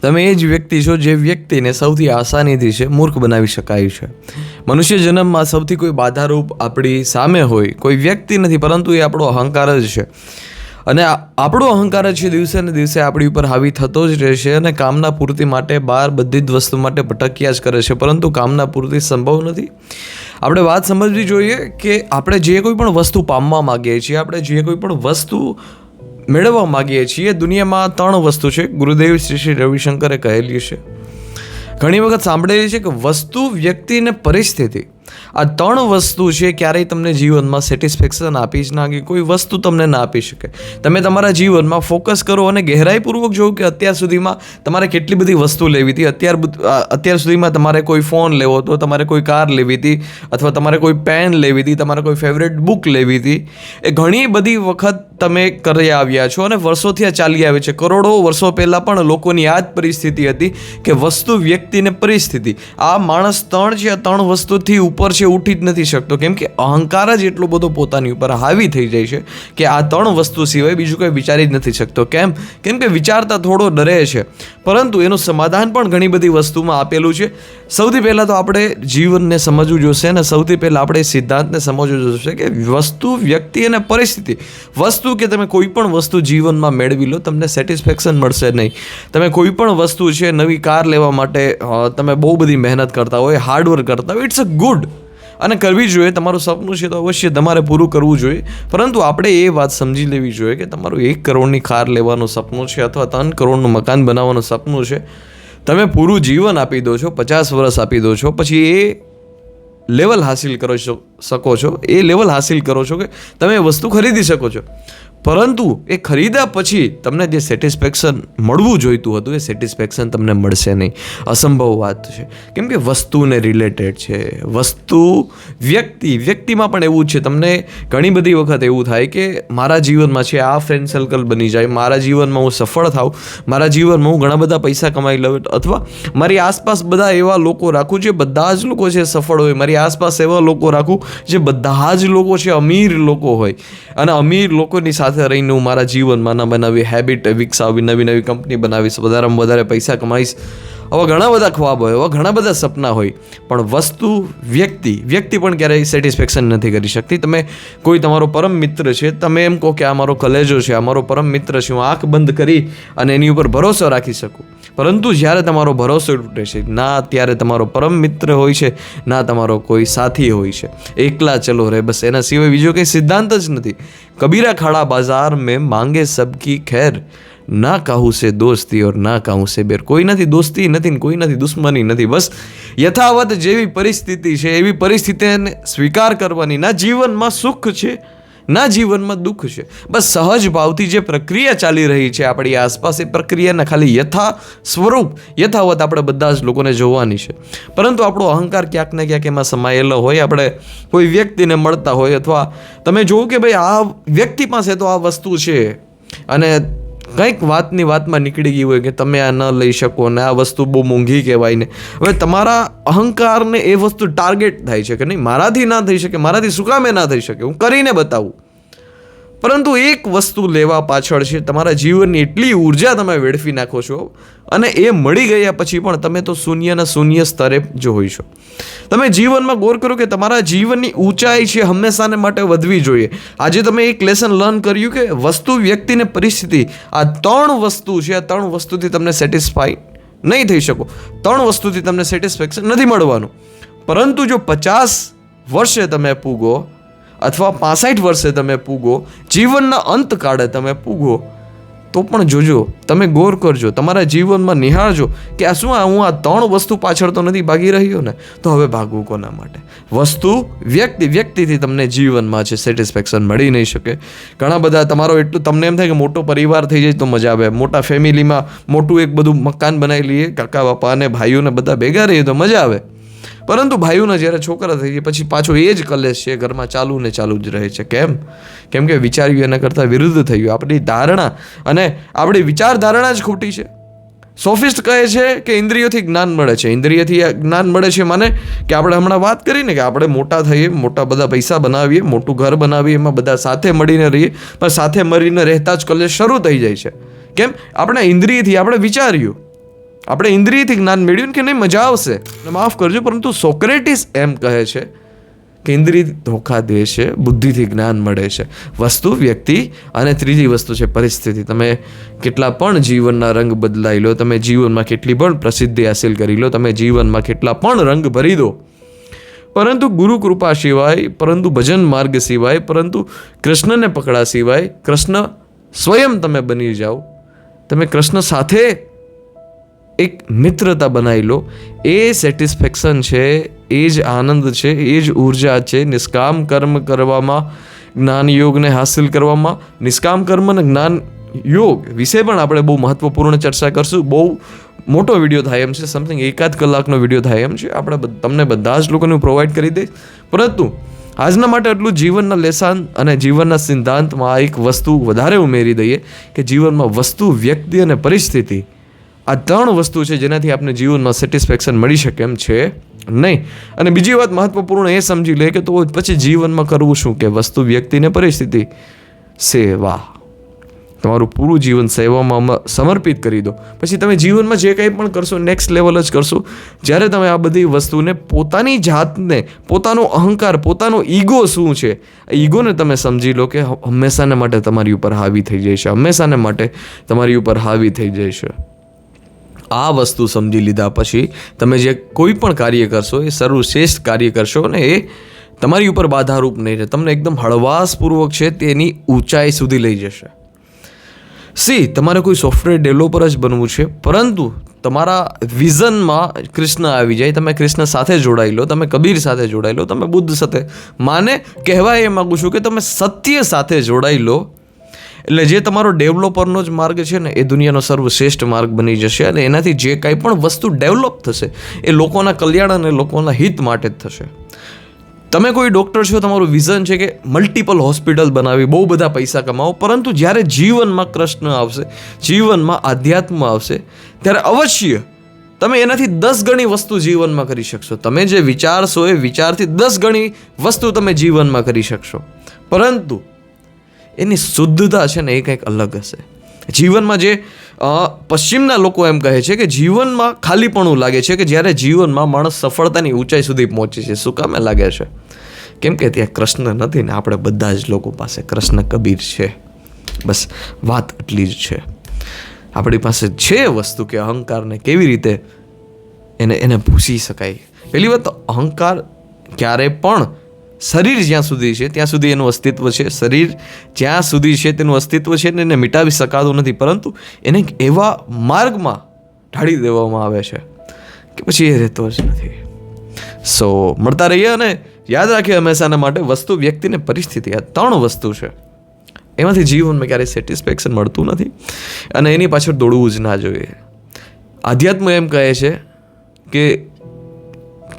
તમે એ જ વ્યક્તિ છો જે વ્યક્તિને સૌથી આસાનીથી છે મૂર્ખ બનાવી શકાય છે. મનુષ્ય જન્મમાં સૌથી કોઈ બાધારૂપ આપણી સામે હોય કોઈ વ્યક્તિ નથી, પરંતુ એ આપણો અહંકાર જ છે. અને આપણો અહંકાર જ છે દિવસે ને દિવસે આપણી ઉપર હાવી થતો જ રહેશે અને કામના પૂર્તિ માટે બહાર બધી જ વસ્તુ માટે ભટક્યા જ કરે છે, પરંતુ કામના પૂર્તિ સંભવ નથી. આપણે વાત સમજવી જોઈએ કે આપણે જે કોઈ પણ વસ્તુ પામવા માગીએ છીએ, આપણે જે કોઈ પણ વસ્તુ મેળવવા માગીએ છીએ, દુનિયામાં 3 વસ્તુ છે. ગુરુદેવ શ્રી રવિશંકરે કહેલી છે, ઘણી વખત સાંભળેલી છે કે વસ્તુ, વ્યક્તિ અને પરિસ્થિતિ. આ 3 વસ્તુ છે ક્યારેય તમને જીવનમાં સેટિસ્ફેક્શન આપી જ ના કે કોઈ વસ્તુ તમને ના આપી શકે. તમે તમારા જીવનમાં ફોકસ કરો અને ગહેરાઈપૂર્વક જોવો કે અત્યાર સુધીમાં તમારે કેટલી બધી વસ્તુ લેવી હતી. અત્યાર સુધીમાં તમારે કોઈ ફોન લેવો હતો, તમારે કોઈ કાર લેવી હતી, અથવા તમારે કોઈ પેન લેવી હતી, તમારે કોઈ ફેવરેટ બુક લેવી હતી. એ ઘણી બધી વખત તમે કરી આવ્યા છો અને વર્ષોથી આ ચાલી આવે છે. કરોડો વર્ષો પહેલાં પણ લોકોની આ જ પરિસ્થિતિ હતી કે વસ્તુ, વ્યક્તિ ને પરિસ્થિતિ. આ માણસ 3 છે, આ 3 વસ્તુથી ઉપર છે ઉઠી જ નથી શકતો, કેમ કે અહંકાર જ એટલો બધો પોતાની ઉપર હાવી થઈ જાય છે કે આ 3 વસ્તુ સિવાય બીજું કંઈ વિચારી જ નથી શકતો. કેમ કે વિચારતા થોડો ડરે છે, પરંતુ એનું સમાધાન પણ ઘણી બધી વસ્તુમાં આપેલું છે. સૌથી પહેલાં તો આપણે જીવનને સમજવું જોશે અને સૌથી પહેલાં આપણે સિદ્ધાંતને સમજવું જોશે કે વસ્તુ, વ્યક્તિ અને પરિસ્થિતિ. વસ્તુ કે તમે કોઈ પણ વસ્તુ જીવનમાં મેળવી લો, તમને સેટિસ્ફેક્શન મળશે નહીં. તમે કોઈ પણ વસ્તુ છે, નવી કાર લેવા માટે તમે બહુ બધી મહેનત કરતા હોય, હાર્ડવર્ક કરતા હોય, ઇટ્સ અ ગુડ અને કરવી જોઈએ. તમારું સપનું છે તો અવશ્ય તમારે પૂરું કરવું જોઈએ, પરંતુ આપણે એ વાત સમજી લેવી જોઈએ કે તમારું 1 કરોડની કાર લેવાનું સપનું છે અથવા 3 કરોડનું મકાન બનાવવાનું સપનું છે. તમે પૂરું જીવન આપી દો છો, 50 વર્ષ આપી દો છો, પછી એ લેવલ હાસિલ શકો છો. એ લેવલ હાસિલ કરો છો કે તમે એ વસ્તુ ખરીદી શકો છો, પરંતુ એ ખરીદ્યા પછી તમને જે સેટિસ્ફેક્શન મળવું જોઈતું હતું એ સેટિસ્ફેક્શન તમને મળશે નહીં. અસંભવ વાત છે, કેમ કે વસ્તુને રિલેટેડ છે. વસ્તુ, વ્યક્તિમાં પણ એવું જ છે. તમને ઘણી બધી વખત એવું થાય કે મારા જીવનમાં છે આ ફ્રેન્ડ સર્કલ બની જાય, મારા જીવનમાં હું સફળ થાઉં, મારા જીવનમાં હું ઘણા બધા પૈસા કમાઈ લઉં, અથવા મારી આસપાસ બધા એવા લોકો રાખું જે બધા જ લોકો છે સફળ હોય, મારી આસપાસ એવા લોકો રાખું જે બધા જ લોકો છે અમીર લોકો હોય, અને અમીર લોકોની સાથે રહીને હું મારા જીવનમાં નવી હેબિટ વિકસાવી, નવી કંપની બનાવીશ, વધારેમાં વધારે પૈસા કમાઈશ. આવા ઘણા બધા ખ્વાબ હોય, આવા ઘણા બધા સપના હોય, પણ વસ્તુ, વ્યક્તિ પણ ક્યારેય સેટિસ્ફેક્શન નથી કરી શકતી. તમે કોઈ તમારો પરમ મિત્ર છે, તમે એમ કહો કે આ મારો કલેજો છે, આ મારો પરમ મિત્ર છે, હું આંખ બંધ કરી અને એની ઉપર ભરોસો રાખી શકું, પરંતુ જ્યારે તમારો ભરોસો તૂટે છે, ના ત્યારે તમારો પરમ મિત્ર હોય છે, ના તમારો કોઈ સાથી હોય છે. એકલા ચલો રે બસ, એના સિવાય બીજો કંઈ સિદ્ધાંત જ નથી. કબીરા ખાડા બાજાર મેં માંગે સબકી ખેર, ના કહું સે દોસ્તી ઓર ના કહું સે બેર. કોઈ નથી દોસ્તી નથી, કોઈ નથી દુશ્મની નથી. બસ યથાવત જેવી પરિસ્થિતિ છે એવી પરિસ્થિતિને સ્વીકાર કરવાની. ના જીવનમાં સુખ છે, ના જીવનમાં દુઃખ છે. બસ સહજ ભાવથી જે પ્રક્રિયા ચાલી રહી છે આપણી આસપાસ, એ પ્રક્રિયાના ખાલી યથાવત આપણે બધા જ લોકોને જોવાની છે. પરંતુ આપણો અહંકાર ક્યાંક ને ક્યાંક એમાં સમાયેલો હોય. આપણે કોઈ વ્યક્તિને મળતા હોય, અથવા તમે જોવો કે ભાઈ આ વ્યક્તિ પાસે તો આ વસ્તુ છે, અને કંઈક વાતમાં નીકળી ગઈ હોય કે તમે આ ન લઈ શકો ને આ વસ્તુ બહુ મોંઘી કહેવાય ને. હવે તમારા અહંકારને એ વસ્તુ ટાર્ગેટ થાય છે કે નહીં, મારાથી ના થઈ શકે, મારાથી શું કામે ના થઈ શકે, હું કરીને બતાવું. પરંતુ એક વસ્તુ લેવા પાછળ છે તમારા જીવનની એટલી ઉર્જા તમે વેડફી નાખો છો, અને એ મળી ગયા પછી પણ તમે તો શૂન્ય સ્તરે જ હોય છો. તમે જીવનમાં ગૌર કરો કે તમારા જીવનની ઊંચાઈ છે હંમેશાને માટે વધવી જોઈએ. આજે તમે એક લેસન લર્ન કર્યું કે વસ્તુ, વ્યક્તિ ને પરિસ્થિતિ, આ 3 વસ્તુ છે. આ 3 વસ્તુથી તમને સેટિસ્ફાઈ નહીં થઈ શકો, 3 વસ્તુથી તમને સેટિસ્ફેક્શન નથી મળવાનું. પરંતુ જો 50 વર્ષે તમે પૂગો અથવા 65 વર્ષે તમે પૂગો, જીવનના અંત કાળે તમે પૂગો, તો પણ જોજો, તમે ગૌર કરજો, તમારા જીવનમાં નિહાળજો કે આ શું હું આ 3 વસ્તુ પાછળ તો નથી ભાગી રહ્યો ને, તો હવે ભાગવું કોના માટે? વસ્તુ, વ્યક્તિથી તમને જીવનમાં છે સેટિસ્ફેક્શન મળી નહીં શકે. ઘણા બધા તમારો એટલું તમને એમ થાય કે મોટો પરિવાર થઈ જાય તો મજા આવે, મોટા ફેમિલીમાં મોટું એક બધું મકાન બનાવી લઈએ, કાકા બાપા અને ભાઈઓને બધા ભેગા રહીએ તો મજા આવે. પરંતુ ભાઈઓને જ્યારે છોકરા થઈ જાય પછી પાછો એ જ કલેશ છે ઘરમાં ચાલુ જ રહે છે. કેમ કે વિચાર્યું એના કરતાં વિરુદ્ધ થયું. આપણી ધારણા અને આપણી વિચારધારણા જ ખોટી છે. સોફિસ્ટ કહે છે કે ઇન્દ્રિયોથી જ્ઞાન મળે છે. ઇન્દ્રિયથી જ્ઞાન મળે છે માને કે આપણે હમણાં વાત કરીને કે આપણે મોટા થઈએ, મોટા બધા પૈસા બનાવીએ, મોટું ઘર બનાવીએ, એમાં બધા સાથે મળીને રહીએ, પણ સાથે મળીને રહેતા જ કલેશ શરૂ થઈ જાય છે. કેમ? આપણે ઇન્દ્રિયથી આપણે વિચાર્યું, આપણે ઇન્દ્રિયથી જ્ઞાન મેળવ્યું કે નહીં મજા આવશે, માફ કરજો, પરંતુ સોક્રેટિસ એમ કહે છે કે ઇન્દ્રિય ધોખા દે છે, બુદ્ધિથી જ્ઞાન મળે છે. વસ્તુ, વ્યક્તિ અને ત્રીજી વસ્તુ છે પરિસ્થિતિ. તમે કેટલા પણ જીવનના રંગ બદલાઈ લો, તમે જીવનમાં કેટલી પણ પ્રસિદ્ધિ હાસિલ કરી લો, તમે જીવનમાં કેટલા પણ રંગ ભરી દો, પરંતુ ગુરુ કૃપા સિવાય, પરંતુ ભજન માર્ગ સિવાય, પરંતુ કૃષ્ણને પકડા સિવાય, કૃષ્ણ સ્વયં તમે બની જાઓ, તમે કૃષ્ણ સાથે એક મિત્રતા બનાવી લો, એ સેટિસ્ફેક્શન છે, એ જ આનંદ છે, એ જ ઉર્જા છે. નિષ્કામ કર્મ કરવામાં, જ્ઞાન યોગને હાસિલ કરવામાં, નિષ્કામ કર્મ અને જ્ઞાન યોગ વિશે પણ આપણે બહુ મહત્વપૂર્ણ ચર્ચા કરશું. બહુ મોટો વિડીયો થાય એમ છે, સમથિંગ 1.5 કલાકનો વિડીયો થાય એમ છે. આપણે તમને બધા જ લોકોને પ્રોવાઈડ કરી દઈશ, પરંતુ આજના માટે એટલું જીવનના લેસન અને જીવનના સિદ્ધાંતમાં એક વસ્તુ વધારે ઉમેરી દઈએ કે જીવનમાં વસ્તુ, વ્યક્તિ અને પરિસ્થિતિ, આ 3 વસ્તુ છે જેનાથી આપણે જીવનમાં સેટિસ્ફેક્શન મળી શકે એમ છે નહીં. અને બીજી વાત મહત્વપૂર્ણ એ સમજી લે કે તો પછી જીવનમાં કરવું શું, કે વસ્તુ, વ્યક્તિ ને પરિસ્થિતિ, સેવા. તમારું પૂરું જીવન સેવામાં સમર્પિત કરી દો. પછી તમે જીવનમાં જે કંઈ પણ કરશો નેક્સ્ટ લેવલ જ કરશો. જ્યારે તમે આ બધી વસ્તુને, પોતાની જાતને, પોતાનો અહંકાર, પોતાનો ઈગો શું છે, ઈગોને તમે સમજી લો કે હંમેશાને માટે તમારી ઉપર હાવી થઈ જશે, હંમેશાને માટે તમારી ઉપર હાવી થઈ જશે. આ વસ્તુ સમજી લીધા પછી તમે જે કોઈ પણ કાર્ય કરશો એ સર્વશ્રેષ્ઠ કાર્ય કરશો અને એ તમારી ઉપર બાધારૂપ નહીં રહે, તમને એકદમ હળવાશપૂર્વક છે તેની ઊંચાઈ સુધી લઈ જશે. તમારે કોઈ સોફ્ટવેર ડેવલપર જ બનવું છે, પરંતુ તમારા વિઝનમાં કૃષ્ણ આવી જાય, તમે કૃષ્ણ સાથે જોડાઈ લો, તમે કબીર સાથે જોડાઈ લો, તમે બુદ્ધ સાથે, માને કહેવાય એ માગું છું કે તમે સત્ય સાથે જોડાઈ લો, એટલે જે તમારો ડેવલપરનો જ માર્ગ છે ને એ દુનિયાનો સર્વશ્રેષ્ઠ માર્ગ બની જશે. અને એનાથી જે કાંઈ પણ વસ્તુ ડેવલપ થશે એ લોકોના કલ્યાણ અને લોકોના હિત માટે જ થશે. તમે કોઈ ડૉક્ટર છો, તમારું વિઝન છે કે મલ્ટિપલ હોસ્પિટલ બનાવી, બહુ બધા પૈસા કમાવો, પરંતુ જ્યારે જીવનમાં કૃષ્ણ આવશે, જીવનમાં આધ્યાત્મ આવશે, ત્યારે અવશ્ય તમે એનાથી 10 ગણી વસ્તુ જીવનમાં કરી શકશો. તમે જે વિચારશો એ વિચારથી 10 ગણી વસ્તુ તમે જીવનમાં કરી શકશો, પરંતુ એની શુદ્ધતા છે ને એ કંઈક અલગ હશે. જીવનમાં જે પશ્ચિમના લોકો એમ કહે છે કે જીવનમાં ખાલીપણું લાગે છે કે જ્યારે જીવનમાં માણસ સફળતાની ઊંચાઈ સુધી પહોંચે છે. શું કામે લાગે છે? કેમ કે ત્યાં કૃષ્ણ નથી ને આપણે બધા જ લોકો પાસે કૃષ્ણ કબીર છે. બસ વાત એટલી જ છે. આપણી પાસે છે વસ્તુ કે અહંકારને કેવી રીતે એને ભૂસી શકાય. પહેલી વાત તો અહંકાર ક્યારે પણ, શરીર જ્યાં સુધી છે ત્યાં સુધી એનું અસ્તિત્વ છે, શરીર જ્યાં સુધી છે તેનું અસ્તિત્વ છે ને એને મિટાવી શકાતું નથી, પરંતુ એને એવા માર્ગમાં ઢાળી દેવામાં આવે છે કે પછી એ રહેતો જ નથી. મળતા રહીએ અને યાદ રાખીએ હંમેશાના માટે વસ્તુ, વ્યક્તિ ને પરિસ્થિતિ, આ 3 વસ્તુ છે, એમાંથી જીવનમાં ક્યારેય સેટિસ્ફેક્શન મળતું નથી અને એની પાછળ દોડવું જ ના જોઈએ. આધ્યાત્મ એમ કહે છે કે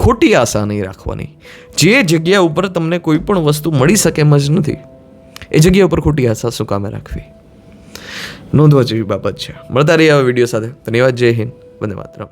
ખોટી આશા નહીં રાખવાની. જે જગ્યા ઉપર તમને કોઈ પણ વસ્તુ મળી શકે એમ જ નથી, એ જગ્યા ઉપર ખોટી આશા શું કામે રાખવી, નોંધવા જેવી બાબત છે. મળતા રહીએ હવે વિડીયો સાથે. ધન્યવાદ. જય હિન્દ. વંદે માતરમ.